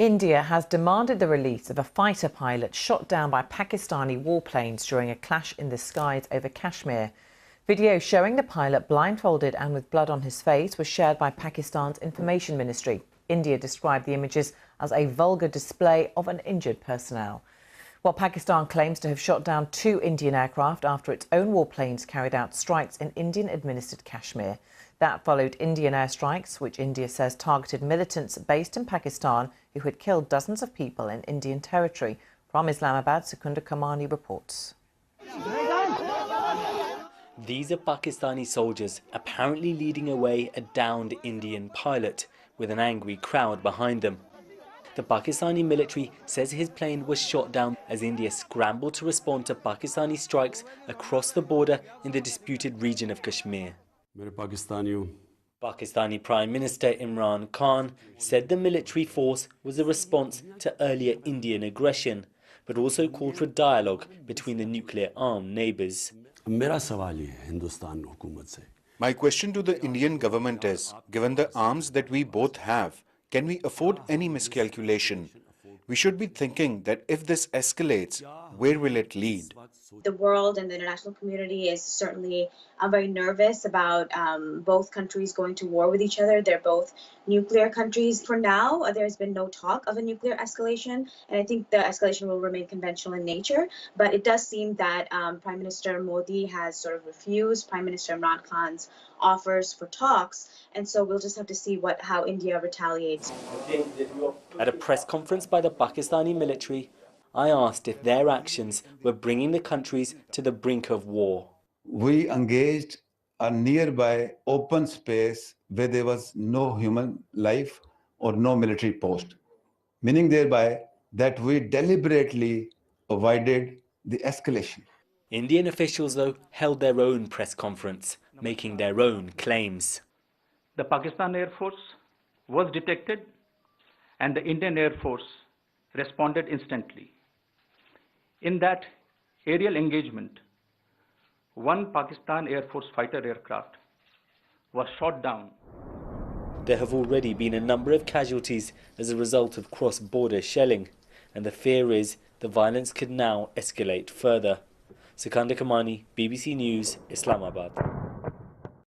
India has demanded the release of a fighter pilot shot down by Pakistani warplanes during a clash in the skies over Kashmir. Video showing the pilot blindfolded and with blood on his face was shared by Pakistan's information ministry. India described the images as a vulgar display of an injured personnel. While Pakistan claims to have shot down 2 Indian aircraft after its own warplanes carried out strikes in Indian-administered Kashmir. That followed Indian airstrikes, which India says targeted militants based in Pakistan who had killed dozens of people in Indian territory. From Islamabad, Secunda Kamani reports. These are Pakistani soldiers apparently leading away a downed Indian pilot with an angry crowd behind them. The Pakistani military says his plane was shot down as India scrambled to respond to Pakistani strikes across the border in the disputed region of Kashmir. Pakistani Prime Minister Imran Khan said the military force was a response to earlier Indian aggression, but also called for dialogue between the nuclear-armed neighbours. My question to the Indian government is, given the arms that we both have, can we afford any miscalculation? We should be thinking that if this escalates, where will it lead? The world and the international community is certainly very nervous about both countries going to war with each other. They're both nuclear countries. For now, there's been no talk of a nuclear escalation, and I think the escalation will remain conventional in nature. But it does seem that Prime Minister Modi has sort of refused Prime Minister Imran Khan's offers for talks, and so we'll just have to see how India retaliates. At a press conference by the Pakistani military, I asked if their actions were bringing the countries to the brink of war. We engaged a nearby open space where there was no human life or no military post, meaning thereby that we deliberately avoided the escalation. Indian officials, though, held their own press conference, making their own claims. The Pakistan Air Force was detected and the Indian Air Force responded instantly. In that aerial engagement, 1 Pakistan Air Force fighter aircraft was shot down. There have already been a number of casualties as a result of cross-border shelling, and the fear is the violence could now escalate further. Secunda Kamani, BBC News, Islamabad.